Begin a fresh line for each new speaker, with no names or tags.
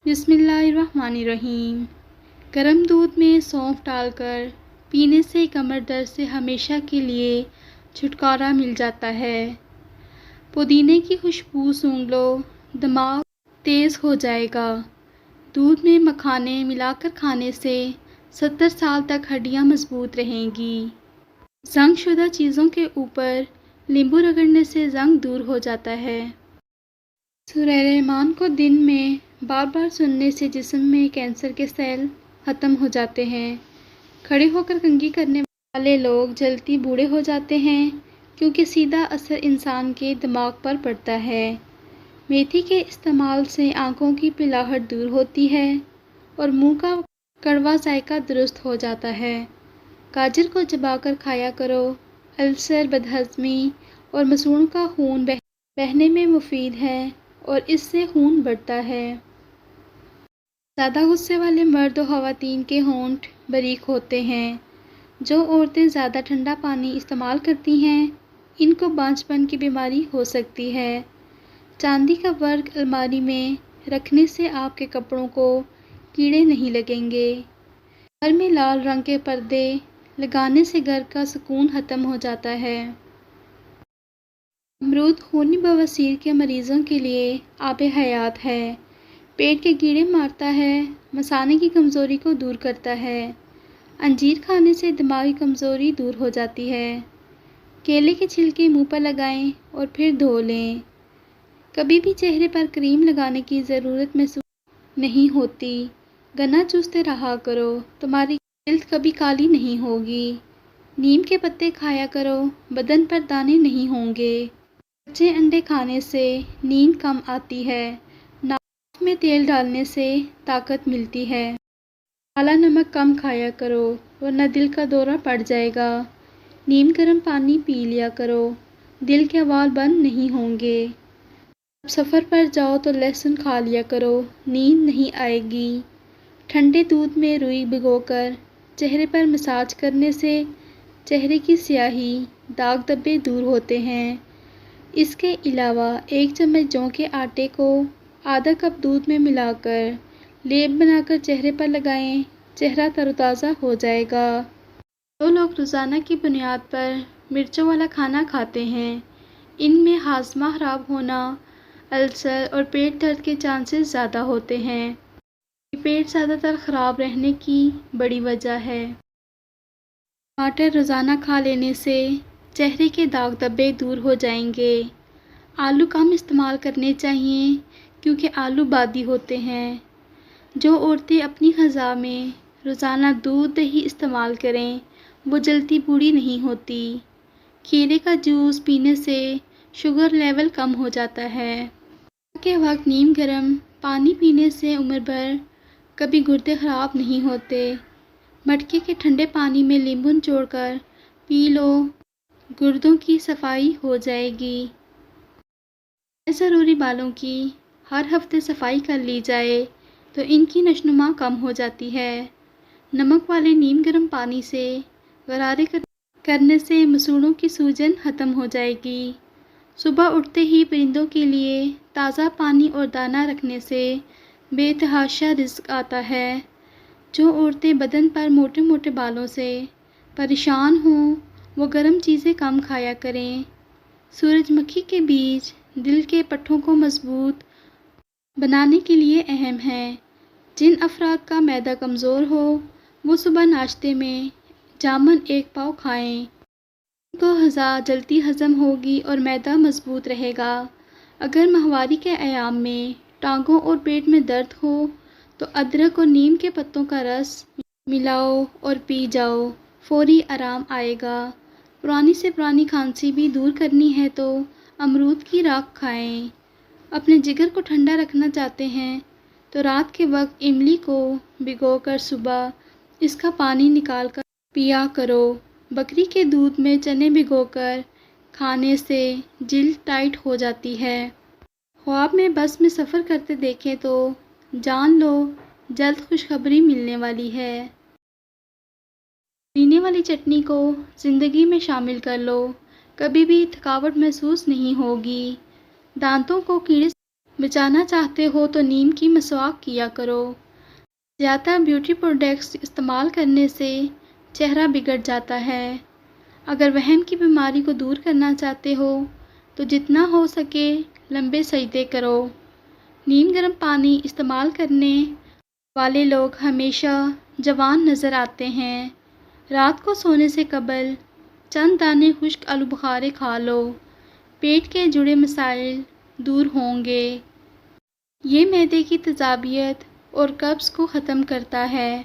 بسم اللہ الرحمن الرحیم۔ گرم دودھ میں سونف ڈال کر پینے سے کمر درد سے ہمیشہ کے لیے چھٹکارا مل جاتا ہے۔ پودینے کی خوشبو سونگھ لو، دماغ تیز ہو جائے گا۔ دودھ میں مکھانے ملا کر کھانے سے 70 سال تک ہڈیاں مضبوط رہیں گی۔ زنگ شدہ چیزوں کے اوپر لیمبو رگڑنے سے زنگ دور ہو جاتا ہے۔ سورہ رحمان کو دن میں بار بار سننے سے جسم میں کینسر کے سیل ختم ہو جاتے ہیں۔ کھڑے ہو کر کنگھی کرنے والے لوگ جلدی بوڑھے ہو جاتے ہیں کیونکہ سیدھا اثر انسان کے دماغ پر پڑتا ہے۔ میتھی کے استعمال سے آنکھوں کی پلاہٹ دور ہوتی ہے اور منہ کا کڑوا ذائقہ درست ہو جاتا ہے۔ گاجر کو چبا کر کھایا کرو، السر، بدہضمی اور مسوڑھوں کا خون بہنے میں مفید ہے اور اس سے خون بڑھتا ہے۔ زیادہ غصے والے مرد و خواتین کے ہونٹ باریک ہوتے ہیں۔ جو عورتیں زیادہ ٹھنڈا پانی استعمال کرتی ہیں ان کو بانجھ پن کی بیماری ہو سکتی ہے۔ چاندی کا ورق الماری میں رکھنے سے آپ کے کپڑوں کو کیڑے نہیں لگیں گے۔ گھر میں لال رنگ کے پردے لگانے سے گھر کا سکون ختم ہو جاتا ہے۔ امرود خونی بواسیر کے مریضوں کے لیے آب حیات ہے۔ پیٹ کے کیڑے مارتا ہے، مثانے کی کمزوری کو دور کرتا ہے۔ انجیر کھانے سے دماغی کمزوری دور ہو جاتی ہے۔ کیلے کے چھلکے منہ پر لگائیں اور پھر دھو لیں۔ کبھی بھی چہرے پر کریم لگانے کی ضرورت محسوس نہیں ہوتی۔ گنا چوستے رہا کرو، تمہاری جلد کبھی کالی نہیں ہوگی۔ نیم کے پتے کھایا کرو، بدن پر دانے نہیں ہوں گے۔ کچے انڈے کھانے سے نیند کم آتی ہے۔ ناک میں تیل ڈالنے سے طاقت ملتی ہے۔ کالا نمک کم کھایا کرو ورنہ دل کا دورہ پڑ جائے گا۔ نیم گرم پانی پی لیا کرو، دل کے وال بند نہیں ہوں گے۔ جب سفر پر جاؤ تو لہسن کھا لیا کرو، نیند نہیں آئے گی۔ ٹھنڈے دودھ میں روئی بھگو کر چہرے پر مساج کرنے سے چہرے کی سیاہی، داغ دھبے دور ہوتے ہیں۔ اس کے علاوہ 1 چمچ جوں کے آٹے کو آدھا کپ دودھ میں ملا کر لیپ بنا کر چہرے پر لگائیں، چہرہ تر و تازہ ہو جائے گا۔ جو لوگ روزانہ کی بنیاد پر مرچوں والا کھانا کھاتے ہیں ان میں ہاضمہ خراب ہونا، السر اور پیٹ درد کے چانسز زیادہ ہوتے ہیں۔ یہ پیٹ زیادہ تر خراب رہنے کی بڑی وجہ ہے۔ ٹماٹر روزانہ کھا لینے سے چہرے کے داغ دھبے دور ہو جائیں گے۔ آلو کم استعمال کرنے چاہئیں کیونکہ آلو بادی ہوتے ہیں۔ جو عورتیں اپنی غذا میں روزانہ دودھ دہی استعمال کریں وہ جلدی بوڑھی نہیں ہوتی۔ کھیرے کا جوس پینے سے شوگر لیول کم ہو جاتا ہے۔ صبح کے وقت نیم گرم پانی پینے سے عمر بھر کبھی گردے خراب نہیں ہوتے۔ مٹکے کے ٹھنڈے پانی میں لیموں نچوڑ کر پی لو، گردوں کی صفائی ہو جائے گی۔ غیر ضروری بالوں کی ہر ہفتے صفائی کر لی جائے تو ان کی نشوونما کم ہو جاتی ہے۔ نمک والے نیم گرم پانی سے غرارے کرنے سے مسوڑھوں کی سوجن ختم ہو جائے گی۔ صبح اٹھتے ہی پرندوں کے لیے تازہ پانی اور دانہ رکھنے سے بے تحاشا رزق آتا ہے۔ جو عورتیں بدن پر موٹے موٹے بالوں سے پریشان ہوں وہ گرم چیزیں کم کھایا کریں۔ سورج مکھی کے بیج دل کے پٹھوں کو مضبوط بنانے کے لیے اہم ہیں۔ جن افراد کا معدہ کمزور ہو وہ صبح ناشتے میں جامن 1 پاؤ کھائیں۔ ان کو غذا جلدی ہضم ہوگی اور معدہ مضبوط رہے گا۔ اگر ماہواری کے ایام میں ٹانگوں اور پیٹ میں درد ہو تو ادرک اور نیم کے پتوں کا رس ملاؤ اور پی جاؤ، فوری آرام آئے گا۔ پرانی سے پرانی کھانسی بھی دور کرنی ہے تو امرود کی راکھ کھائیں۔ اپنے جگر کو ٹھنڈا رکھنا چاہتے ہیں تو رات کے وقت املی کو بھگو کر صبح اس کا پانی نکال کر پیا کرو۔ بکری کے دودھ میں چنے بھگو کر کھانے سے جلد ٹائٹ ہو جاتی ہے۔ خواب میں بس میں سفر کرتے دیکھیں تو جان لو جلد خوشخبری ملنے والی ہے۔ پودینے والی چٹنی کو زندگی میں شامل کر لو، کبھی بھی تھکاوٹ محسوس نہیں ہوگی۔ دانتوں کو کیڑے بچانا چاہتے ہو تو نیم کی مسواک کیا کرو۔ زیادہ بیوٹی پروڈکٹس استعمال کرنے سے چہرہ بگڑ جاتا ہے۔ اگر وہم کی بیماری کو دور کرنا چاہتے ہو تو جتنا ہو سکے لمبے سجدے کرو۔ نیم گرم پانی استعمال کرنے والے لوگ ہمیشہ جوان نظر آتے ہیں۔ رات کو سونے سے قبل چند دانے خشک آلو بخارے کھا لو، پیٹ کے جڑے مسائل دور ہوں گے۔ یہ معدے کی تیزابیت اور قبض کو ختم کرتا ہے۔